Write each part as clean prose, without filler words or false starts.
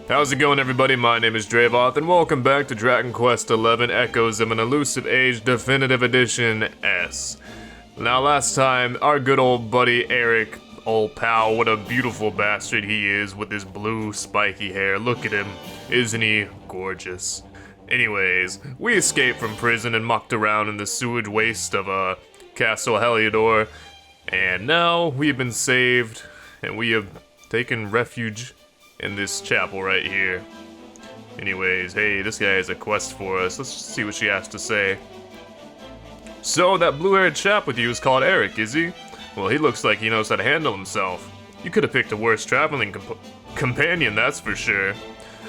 How's it going, everybody? My name is Dravoth, and welcome back to Dragon Quest XI Echoes of an Elusive Age Definitive Edition S. Now, last time, our good old buddy Eric, old pal, what a beautiful bastard he is with his blue spiky hair. Look at him. Isn't he gorgeous? Anyways, we escaped from prison and mucked around in the sewage waste of Castle Heliodor, and now we've been saved, and we have taken refuge in this chapel right here. Anyways, hey, this guy has a quest for us. Let's see what she has to say. So, that blue-haired chap with you is called Eric, is he? Well, he looks like he knows how to handle himself. You could have picked a worse traveling companion, that's for sure.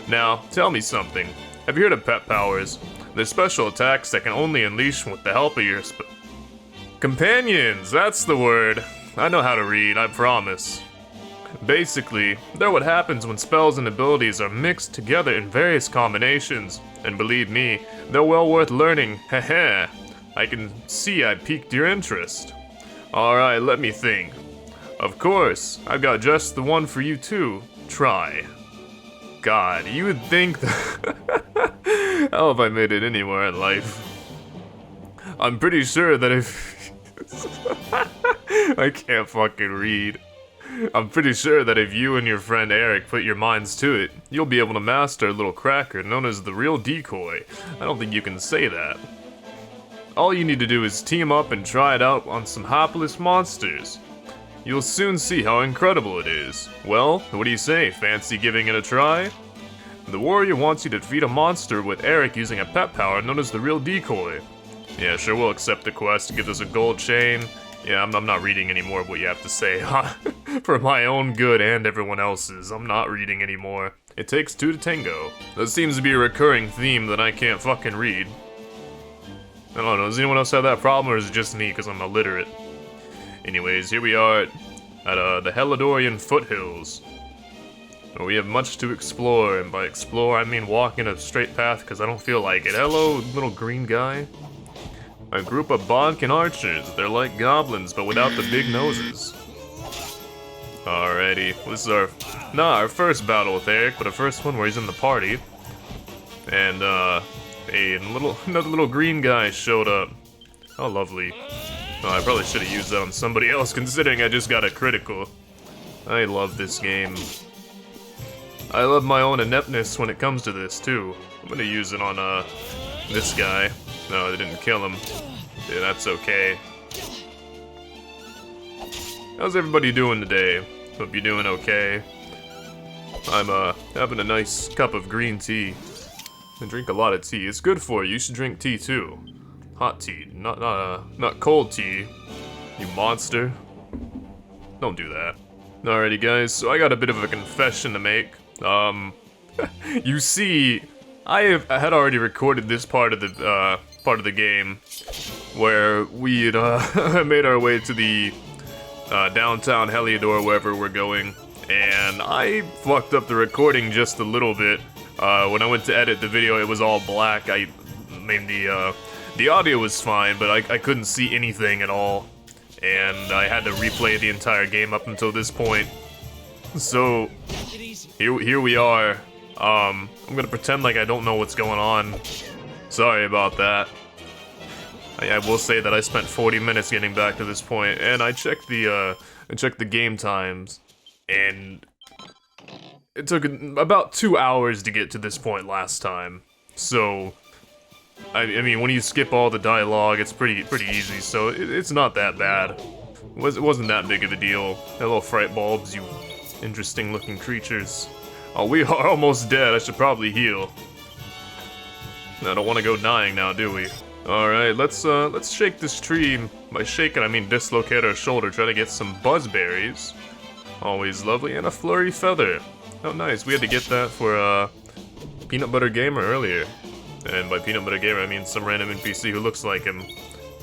Now, tell me something. Have you heard of pet powers? They're special attacks that can only unleash with the help of your companions, that's the word. I know how to read, I promise. Basically, they're what happens when spells and abilities are mixed together in various combinations. And believe me, they're well worth learning, heh. I can see I piqued your interest. Alright, let me think. Of course, I've got just the one for you too. Try. God, you would think that... How have I made it anywhere in life? I'm pretty sure that if... I can't fucking read. I'm pretty sure that if you and your friend Eric put your minds to it, you'll be able to master a little cracker known as the real decoy. I don't think you can say that. All you need to do is team up and try it out on some hapless monsters. You'll soon see how incredible it is. Well, what do you say? Fancy giving it a try? The warrior wants you to defeat a monster with Eric using a pet power known as the real decoy. Yeah, sure, we'll accept the quest. Give us a gold chain. Yeah, I'm not reading any more of what you have to say. For my own good and everyone else's, I'm not reading anymore. It takes two to tango. That seems to be a recurring theme that I can't fucking read. I don't know, does anyone else have that problem, or is it just me because I'm illiterate? Anyways, here we are at the Helidorian foothills. We have much to explore, and by explore I mean walk in a straight path because I don't feel like it. Hello, little green guy. A group of Bodkin archers. They're like goblins, but without the big noses. Alrighty, this is our first battle with Eric, but the first one where he's in the party. And, another little green guy showed up. How lovely. Oh, I probably should have used that on somebody else, considering I just got a critical. I love this game. I love my own ineptness when it comes to this, too. I'm gonna use it on, this guy. No, they didn't kill him. Yeah, that's okay. How's everybody doing today? Hope you're doing okay. I'm, having a nice cup of green tea. I drink a lot of tea. It's good for you. You should drink tea, too. Hot tea, not cold tea. You monster. Don't do that. Alrighty, guys, so I got a bit of a confession to make. You see, I had already recorded this part of the game where we had made our way to the downtown Heliodor, wherever we're going, and I fucked up the recording just a little bit. When I went to edit the video, it was all black. I mean, the audio was fine, but I couldn't see anything at all, and I had to replay the entire game up until this point. So here we are. I'm gonna pretend like I don't know what's going on. Sorry about that. I will say that I spent 40 minutes getting back to this point, and I checked the game times, and it took about 2 hours to get to this point last time. So, I mean, when you skip all the dialogue, it's pretty easy. So it's not that bad. It wasn't that big of a deal. Hello, fright bulbs, you interesting-looking creatures. Oh, we are almost dead. I should probably heal. I don't want to go dying now, do we? Alright, let's shake this tree. By shaking, I mean dislocate our shoulder, try to get some buzzberries. Always lovely, and a flurry feather. Oh, nice. We had to get that for, Peanut Butter Gamer earlier. And by Peanut Butter Gamer, I mean some random NPC who looks like him.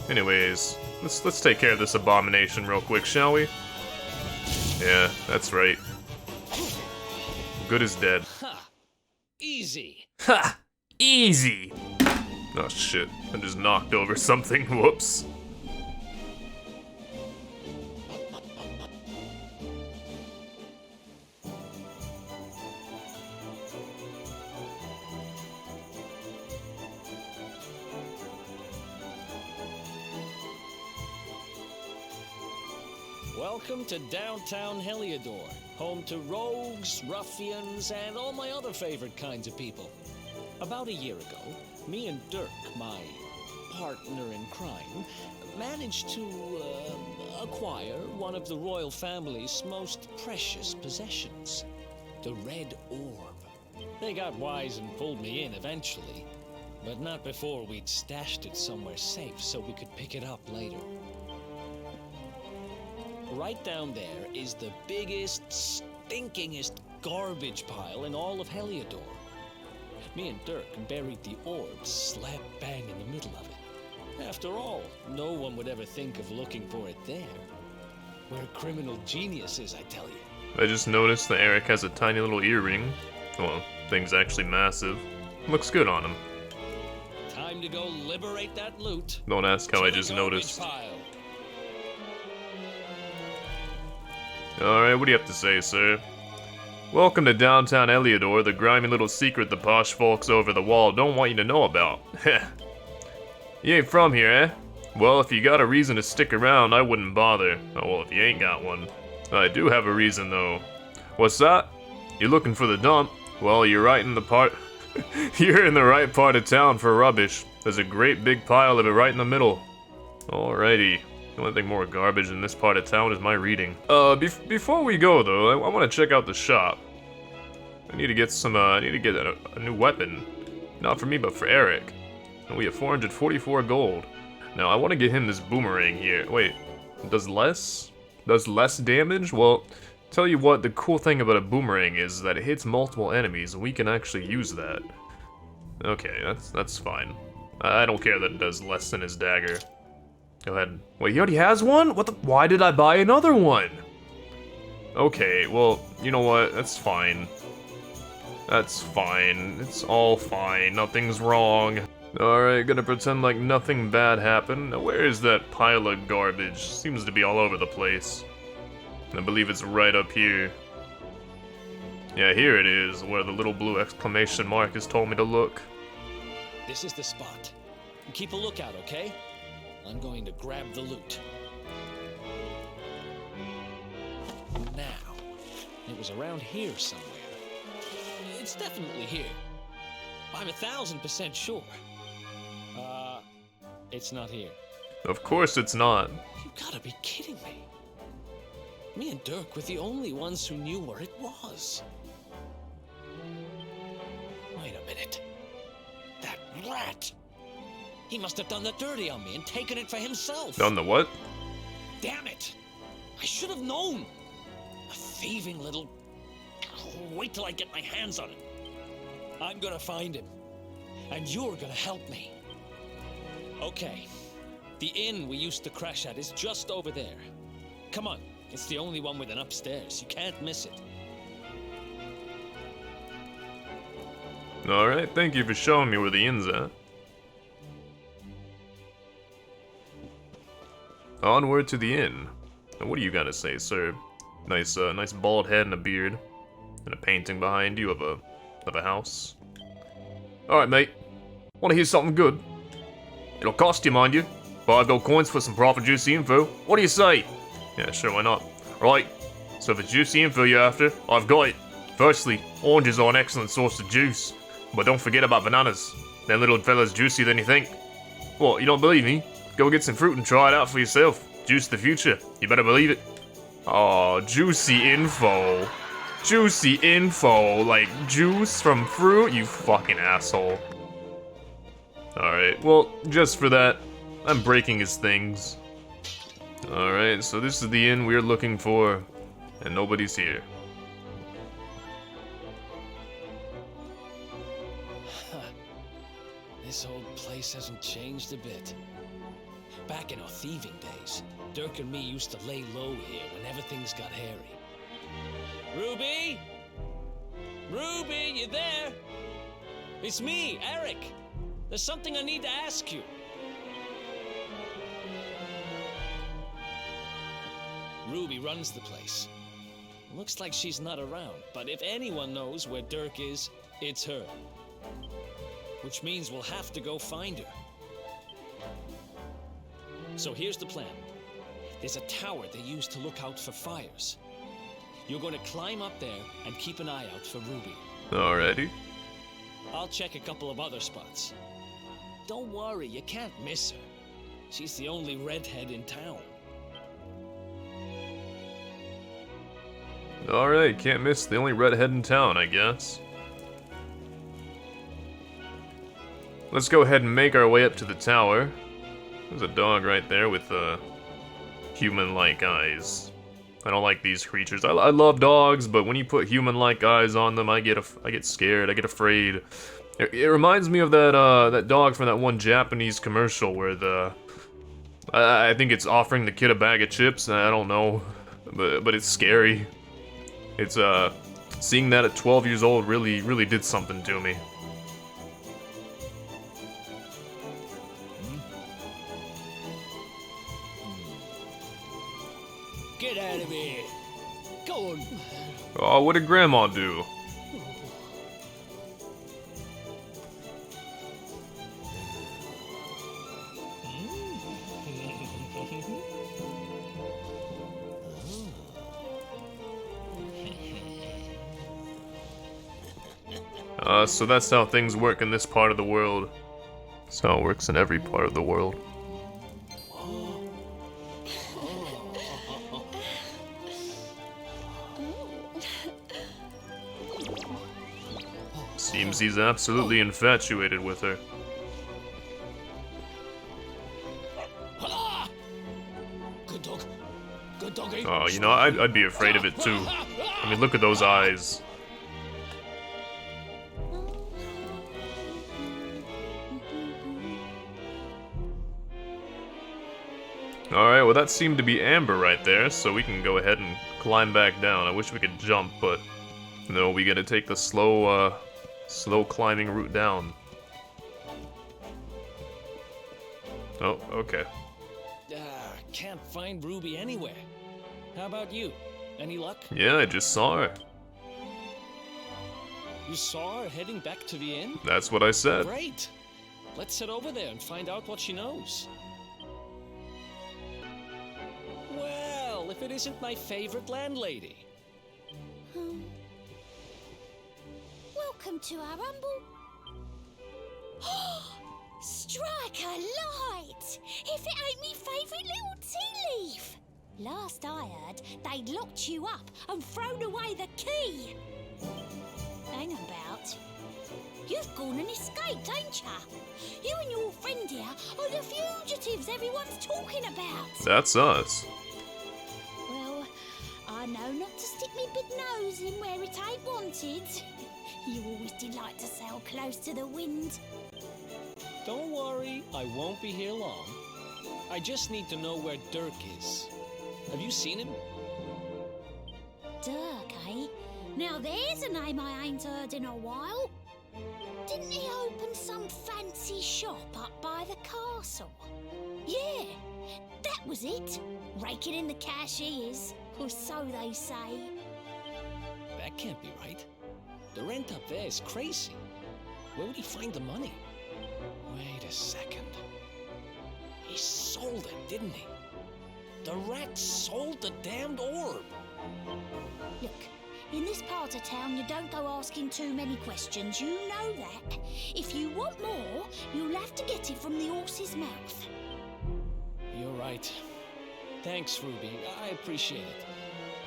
Anyways, let's take care of this abomination real quick, shall we? Yeah, that's right. Good is dead. Ha! Easy. Ha! Easy! Oh shit, I just knocked over something, whoops. Welcome to downtown Heliodor, home to rogues, ruffians, and all my other favorite kinds of people. About a year ago, me and Dirk, my partner in crime, managed to acquire one of the royal family's most precious possessions, the Red Orb. They got wise and pulled me in eventually, but not before we'd stashed it somewhere safe so we could pick it up later. Right down there is the biggest, stinkingest garbage pile in all of Heliodor. Me and Dirk buried the orb slap bang in the middle of it. After all, no one would ever think of looking for it there. We're criminal geniuses, I tell you. I just noticed that Eric has a tiny little earring. Well, thing's actually massive. Looks good on him. Time to go liberate that loot. Don't ask how To I the just garbage noticed. pile. Alright, what do you have to say, sir? Welcome to downtown Heliodor, the grimy little secret the posh folks over the wall don't want you to know about. Heh. You ain't from here, eh? Well, if you got a reason to stick around, I wouldn't bother. Oh, well, if you ain't got one. I do have a reason, though. What's that? You're looking for the dump? Well, you're right in the part... You're in the right part of town for rubbish. There's a great big pile of it right in the middle. Alrighty. The only thing more garbage in this part of town is my reading. Before we go, though, I want to check out the shop. I need to get some, I need to get a new weapon. Not for me, but for Eric. And we have 444 gold. Now, I want to get him this boomerang here. Wait, does less? Does less damage? Well, tell you what, the cool thing about a boomerang is that it hits multiple enemies, and we can actually use that. Okay, that's fine. I don't care that it does less than his dagger. Go ahead. Wait, he already has one? What the? Why did I buy another one? Okay, well, you know what? That's fine. That's fine. It's all fine. Nothing's wrong. Alright, gonna pretend like nothing bad happened. Now, where is that pile of garbage? Seems to be all over the place. I believe it's right up here. Yeah, here it is, where the little blue exclamation mark has told me to look. This is the spot. Keep a lookout, okay? I'm going to grab the loot. Now, it was around here somewhere. It's definitely here. I'm 1000% sure. It's not here. Of course it's not. You gotta be kidding me. Me and Dirk were the only ones who knew where it was. Wait a minute. That rat! He must have done the dirty on me and taken it for himself. Done the what? Damn it! I should have known. A thieving little... Wait till I get my hands on it. I'm gonna find him. And you're gonna help me. Okay. The inn we used to crash at is just over there. Come on. It's the only one with an upstairs. You can't miss it. Alright, thank you for showing me where the inn's at. Onward to the inn. Now, what do you gotta say, sir? Nice bald head and a beard. And a painting behind you of a house. Alright, mate. Wanna hear something good? It'll cost you, mind you. 5 gold coins for some proper juicy info. What do you say? Yeah, sure, why not? Right, so for juicy info you're after, I've got it. Firstly, oranges are an excellent source of juice. But don't forget about bananas. That little fella's juicier than you think. What, you don't believe me? Go get some fruit and try it out for yourself. Juice the future. You better believe it. Oh, juicy info. Juicy info. Like juice from fruit? You fucking asshole. Alright, well, just for that, I'm breaking his things. Alright, so this is the inn we're looking for, and nobody's here. This whole place hasn't changed a bit. Back in our thieving days, Dirk and me used to lay low here whenever things got hairy. Ruby? Ruby, you there? It's me, Eric. There's something I need to ask you. Ruby runs the place. Looks like she's not around, but if anyone knows where Dirk is, it's her. Which means we'll have to go find her. So here's the plan. there's a tower they use to look out for fires. You're going to climb up there and keep an eye out for Ruby. Alrighty. I'll check a couple of other spots. Don't worry, you can't miss her. She's the only redhead in town. Alright, can't miss the only redhead in town, I guess. Let's go ahead and make our way up to the tower. There's a dog right there with human-like eyes. I don't like these creatures. I love dogs, but when you put human-like eyes on them, I get scared. I get afraid. It reminds me of that dog from that one Japanese commercial where I think it's offering the kid a bag of chips. I don't know, but it's scary. It's seeing that at 12 years old really did something to me. Get out of here. Go on. Oh, what did Grandma do? So that's how things work in this part of the world. That's how it works in every part of the world. Seems he's absolutely infatuated with her. Good dog. Good doggy. Oh, you know, I'd be afraid of it too. I mean, look at those eyes. Alright, well that seemed to be Amber right there, so we can go ahead and climb back down. I wish we could jump, but no, we gotta take the slow climbing route down. Oh, okay. Can't find Ruby anywhere. How about you? Any luck? Yeah, I just saw her. You saw her heading back to the inn? That's what I said. Great. Let's head over there and find out what she knows. Well, if it isn't my favorite landlady. Welcome to our humble... Strike a light! If it ain't me favourite little tea leaf! Last I heard, they'd locked you up and thrown away the key. Hang about. You've gone and escaped, ain't ya? You and your friend here are the fugitives everyone's talking about. That's us. Well, I know not to stick me big nose in where it ain't wanted. You always delight to sail close to the wind. Don't worry, I won't be here long. I just need to know where Dirk is. Have you seen him? Dirk, eh? Now there's a name I ain't heard in a while. Didn't he open some fancy shop up by the castle? Yeah, that was it. Raking in the cash he is, or so they say. That can't be right. The rent up there is crazy. Where would he find the money? Wait a second. He sold it, didn't he? The rat sold the damned orb. Look, in this part of town you don't go asking too many questions, you know that. If you want more, you'll have to get it from the horse's mouth. You're right. Thanks, Ruby. I appreciate it.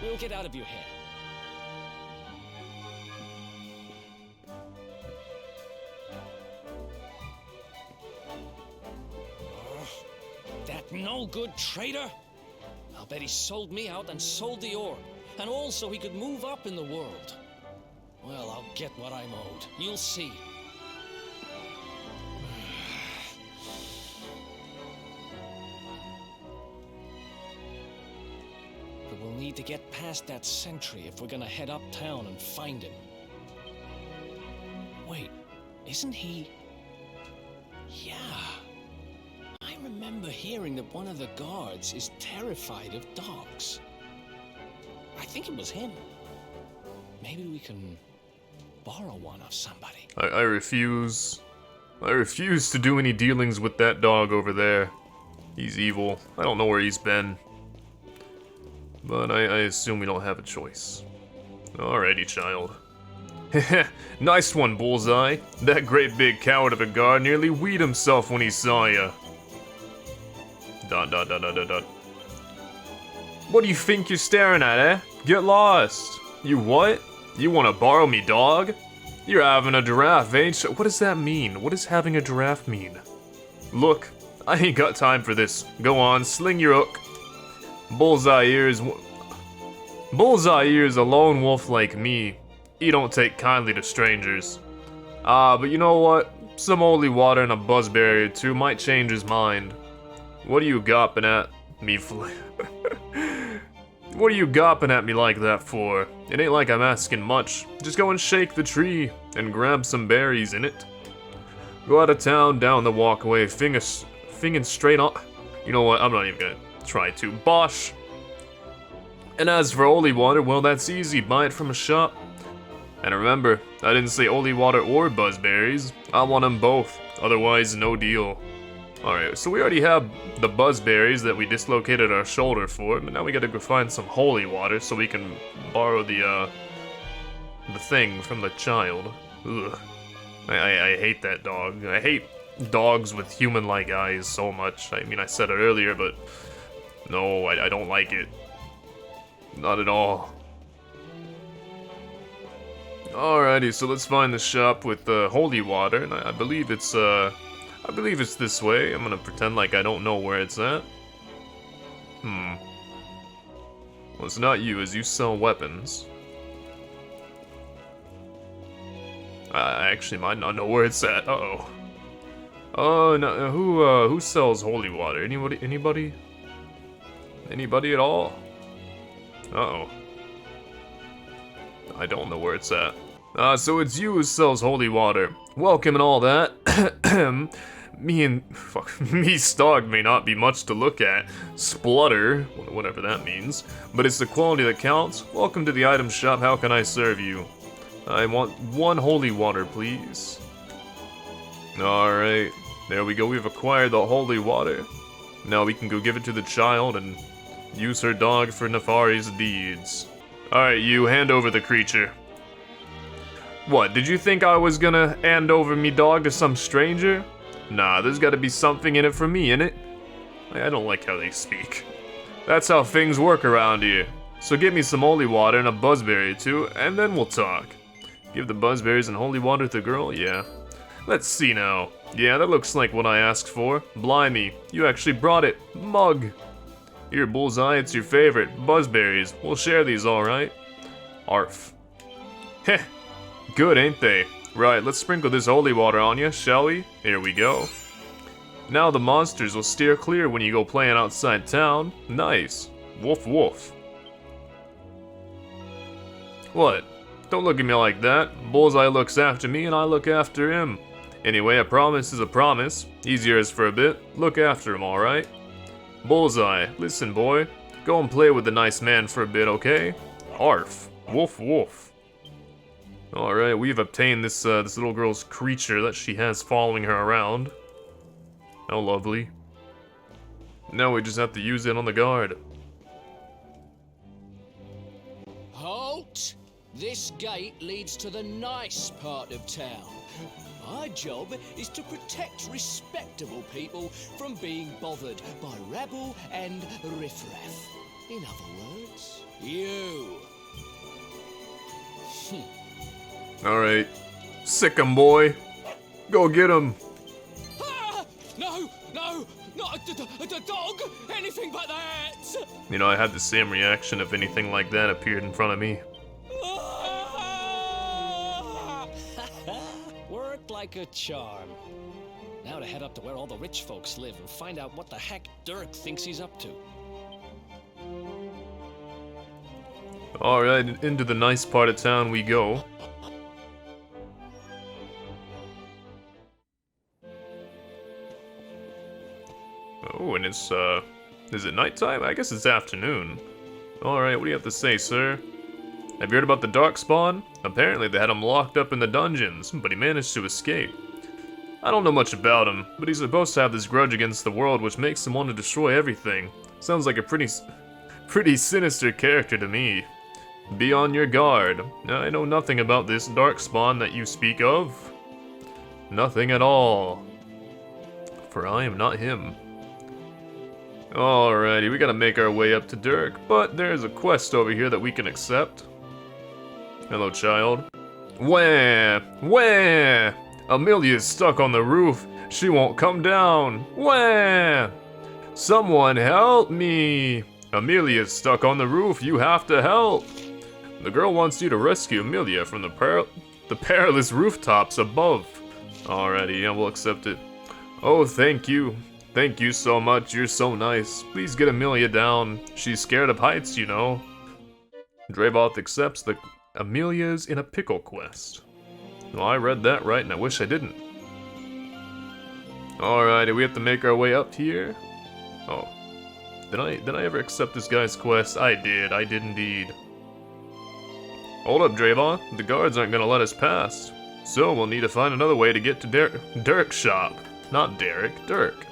We'll get out of your hair. That no-good traitor! I'll bet he sold me out and sold the orb. And also he could move up in the world. Well, I'll get what I'm owed. You'll see. But we'll need to get past that sentry if we're gonna head uptown and find him. Wait, isn't he... Yeah. I remember hearing that one of the guards is terrified of dogs. I think it was him. Maybe we can borrow one of somebody. I refuse. I refuse to do any dealings with that dog over there. He's evil. I don't know where he's been. but I assume we don't have a choice. Alrighty, child. Nice one, Bullseye. That great big coward of a guard nearly weed himself when he saw ya. ... What do you think you're staring at, eh? Get lost. You what? You wanna borrow me, dog? You're having a giraffe, ain't you? What does that mean? What does having a giraffe mean? Look, I ain't got time for this. Go on, sling your hook. Bullseye ears a lone wolf like me. He don't take kindly to strangers. But you know what? Some holy water and a buzzberry or two might change his mind. What are you gawping at me for? What are you gawping at me like that for? It ain't like I'm asking much. Just go and shake the tree and grab some berries in it. Go out of town, down the walkway, fingin' straight on. You know what? I'm not even gonna try to. Bosh! And as for holy water, well, that's easy. Buy it from a shop. And remember, I didn't say holy water or buzzberries. I want them both. Otherwise, no deal. Alright, so we already have the buzzberries that we dislocated our shoulder for, but now we gotta go find some holy water so we can borrow the thing from the child. Ugh. I hate that dog. I hate dogs with human-like eyes so much. I mean, I said it earlier, but no, I don't like it. Not at all. Alrighty, so let's find the shop with the holy water, and I believe it's this way. I'm gonna pretend like I don't know where it's at. Well, it's not you, as you sell weapons. I actually might not know where it's at. Uh-oh. Oh, no, who sells holy water? Anybody? Anybody at all? Uh-oh. I don't know where it's at. So it's you who sells holy water. Welcome and all that. Me Stog may not be much to look at. Splutter, whatever that means. But it's the quality that counts. Welcome to the item shop. How can I serve you? I want 1 holy water, please. Alright. There we go. We've acquired the holy water. Now we can go give it to the child and use her dog for Nefari's deeds. Alright, you, hand over the creature. What, did you think I was gonna hand over me dog to some stranger? Nah, there's gotta be something in it for me, innit? I don't like how they speak. That's how things work around here. So give me some holy water and a buzzberry or two, and then we'll talk. Give the buzzberries and holy water to the girl? Yeah. Let's see now. Yeah, that looks like what I asked for. Blimey, you actually brought it. Mug. Here, Bullseye, it's your favorite. Buzzberries. We'll share these, alright? Arf. Heh. Good, ain't they? Right, let's sprinkle this holy water on you, shall we? Here we go. Now the monsters will steer clear when you go playing outside town. Nice. Woof woof. What? Don't look at me like that. Bullseye looks after me and I look after him. Anyway, a promise is a promise. He's yours for a bit. Look after him, alright? Bullseye, listen boy. Go and play with the nice man for a bit, okay? Arf. Woof woof. Alright, we've obtained this little girl's creature that she has following her around. How lovely. Now we just have to use it on the guard. Halt! This gate leads to the nice part of town. My job is to protect respectable people from being bothered by rabble and riffraff. In other words, you. Alright. Sick 'em, boy. Go get him. Ah! No! No! Not a dog! Anything but that! You know, I had the same reaction if anything like that appeared in front of me. Worked like a charm. Now to head up to where all the rich folks live and find out what the heck Dirk thinks he's up to. Alright, into the nice part of town we go. Oh, and it's, is it nighttime? I guess it's afternoon. Alright, what do you have to say, sir? Have you heard about the Darkspawn? Apparently they had him locked up in the dungeons, but he managed to escape. I don't know much about him, but he's supposed to have this grudge against the world which makes him want to destroy everything. Sounds like a pretty Pretty sinister character to me. Be on your guard. I know nothing about this darkspawn that you speak of. Nothing at all. For I am not him. Alrighty, we gotta make our way up to Dirk, but there's a quest over here that we can accept. Hello, child. Wah! Wah! Amelia's stuck on the roof. She won't come down. Wah! Someone help me! Amelia's stuck on the roof. You have to help. The girl wants you to rescue Amelia from the perilous rooftops above. Alrighty, yeah, we'll accept it. Oh, thank you. Thank you so much. You're so nice. Please get Amelia down. She's scared of heights, you know. Dravoth accepts the Amelia's in a pickle quest. Well, I read that right, and I wish I didn't. Alrighty, we have to make our way up here. Oh. Did I ever accept this guy's quest? I did indeed. Hold up, Dravoth. The guards aren't gonna let us pass. So we'll need to find another way to get to Dirk's shop. Not Derek, Dirk.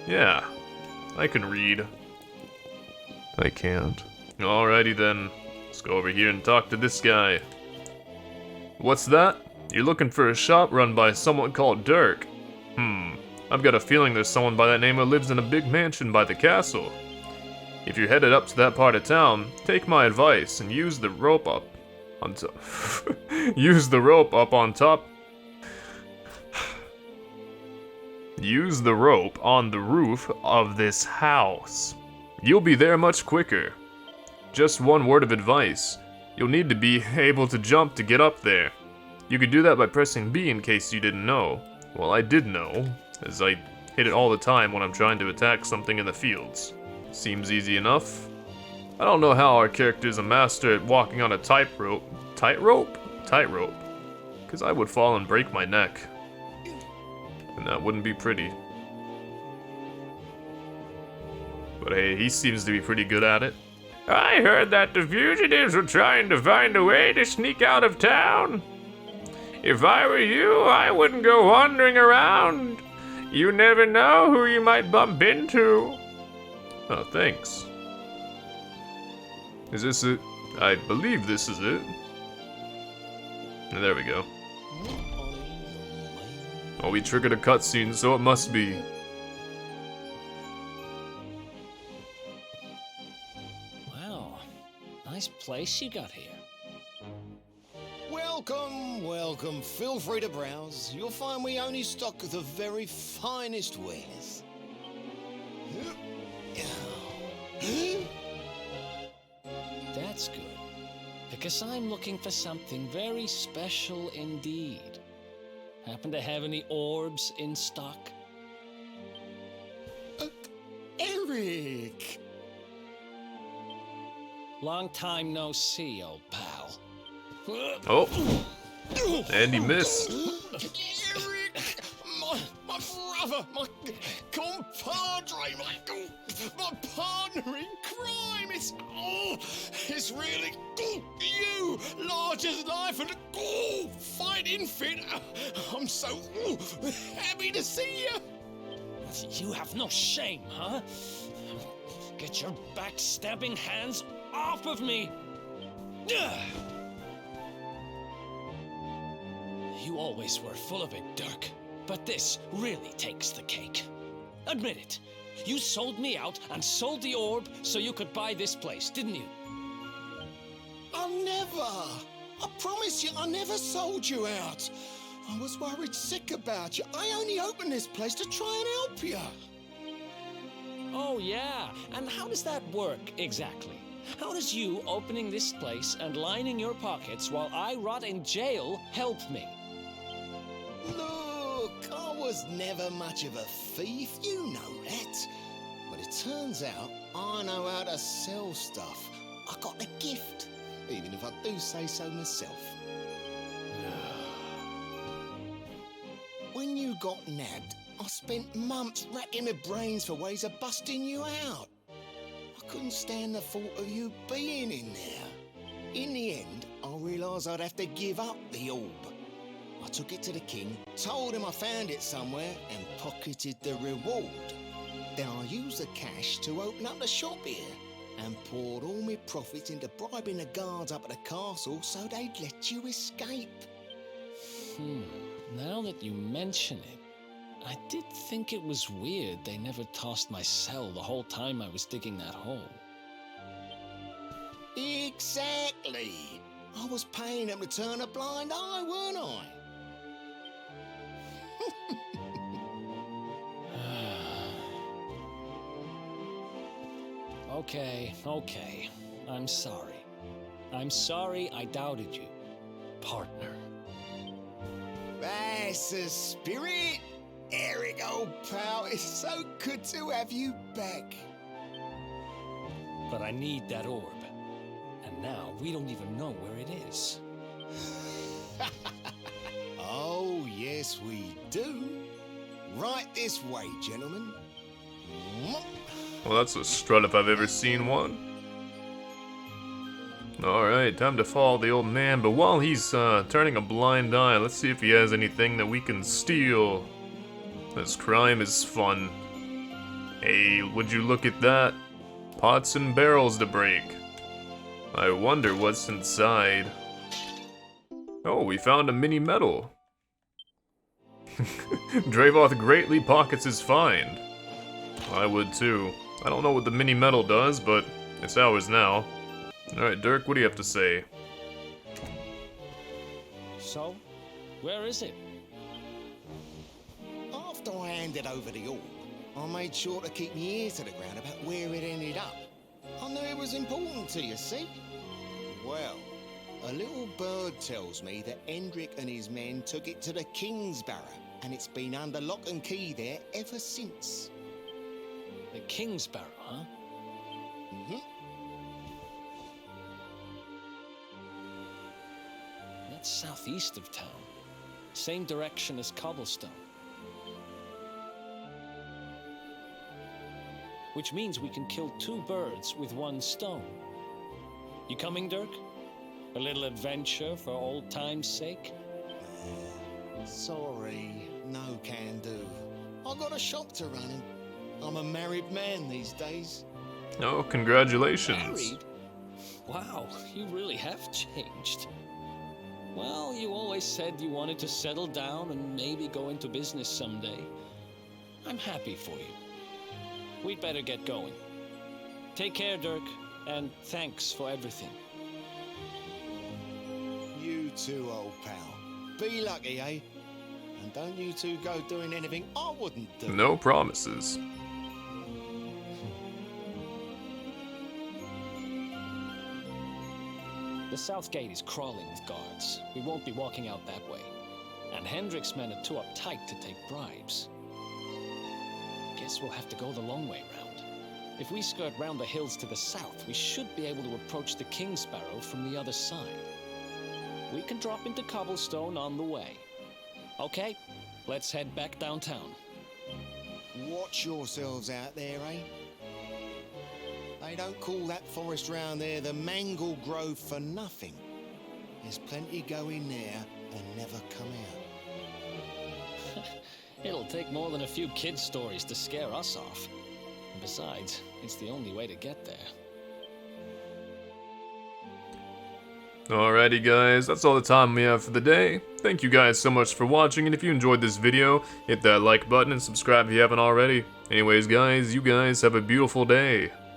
Yeah, I can read. I can't. Alrighty then. Let's go over here and talk to this guy. What's that? You're looking for a shop run by someone called Dirk. I've got a feeling there's someone by that name who lives in a big mansion by the castle. If you're headed up to that part of town, take my advice and use the rope up on top. Use the rope up on top. Use the rope on the roof of this house. You'll be there much quicker. Just one word of advice. You'll need to be able to jump to get up there. You could do that by pressing B in case you didn't know. Well, I did know, as I hit it all the time when I'm trying to attack something in the fields. Seems easy enough. I don't know how our character's a master at walking on a tightrope. Tightrope? Tightrope. Because I would fall and break my neck. And that wouldn't be pretty. But hey, he seems to be pretty good at it. I heard that the fugitives were trying to find a way to sneak out of town. If I were you, I wouldn't go wandering around. You never know who you might bump into. Oh, thanks. Is this it? I believe this is it. And there we go. Oh, we triggered a cutscene, so it must be. Wow, nice place you got here. Welcome, welcome. Feel free to browse. You'll find we only stock the very finest wares. That's good, because I'm looking for something very special indeed. Happen to have any orbs in stock? Eric! Long time no see, old pal. Oh, and he missed. Eric! My brother, my compadre, my partner in crime! It's really you, large as life and fighting fit. I'm so happy to see you. You have no shame, huh? Get your backstabbing hands off of me! You always were full of it, Dirk. But this really takes the cake. Admit it. You sold me out and sold the orb so you could buy this place, didn't you? I never. I promise you, I never sold you out. I was worried sick about you. I only opened this place to try and help you. Oh, yeah. And how does that work exactly? How does you opening this place and lining your pockets while I rot in jail help me? Look, I was never much of a thief, you know that. But it turns out I know how to sell stuff. I got a gift, even if I do say so myself. When you got nabbed, I spent months racking my brains for ways of busting you out. I couldn't stand the thought of you being in there. In the end, I realised I'd have to give up the orb. I took it to the king, told him I found it somewhere, and pocketed the reward. Then I used the cash to open up the shop here. and poured all my profits into bribing the guards up at the castle so they'd let you escape. Now that you mention it, I did think it was weird they never tossed my cell the whole time I was digging that hole. Exactly. I was paying them to turn a blind eye, weren't I? Okay. I'm sorry. I'm sorry I doubted you, partner. That's the spirit. Eric, old pal, it's so good to have you back. But I need that orb. And now we don't even know where it is. Oh, yes, we do. Right this way, gentlemen. Well, that's a strut if I've ever seen one. Alright, time to follow the old man, but while he's turning a blind eye, let's see if he has anything that we can steal. This crime is fun. Hey, would you look at that? Pots and barrels to break. I wonder what's inside. Oh, we found a mini medal. Dravoth greatly pockets his find. I would too. I don't know what the mini medal does, but it's ours now. Alright, Dirk, what do you have to say? So, where is it? After I handed over the orb, I made sure to keep my ear to the ground about where it ended up. I knew it was important to you, see? Well, a little bird tells me that Hendrik and his men took it to the Kingsbarrow, and it's been under lock and key there ever since. The Kingsbarrow, huh? Mm-hmm. That's southeast of town. Same direction as Cobblestone. Which means we can kill two birds with one stone. You coming, Dirk? A little adventure for old time's sake? Sorry, no can do. I got a shop to run and I'm a married man these days. Oh, congratulations. Married? Wow, you really have changed. Well, you always said you wanted to settle down and maybe go into business someday. I'm happy for you. We'd better get going. Take care, Dirk, and thanks for everything. You too, old pal. Be lucky, eh? And don't you two go doing anything I wouldn't do. No promises. The south gate is crawling with guards. We won't be walking out that way. And Hendrik's men are too uptight to take bribes. Guess we'll have to go the long way round. If we skirt round the hills to the south, we should be able to approach the Kingsbarrow from the other side. We can drop into Cobblestone on the way. Okay, let's head back downtown. Watch yourselves out there, eh? They don't call that forest round there the Mangle Grove for nothing. There's plenty go in there and never come out. It'll take more than a few kids' stories to scare us off. And besides, it's the only way to get there. Alrighty guys, that's all the time we have for the day. Thank you guys so much for watching, and if you enjoyed this video, hit that like button and subscribe if you haven't already. Anyways guys, you guys have a beautiful day.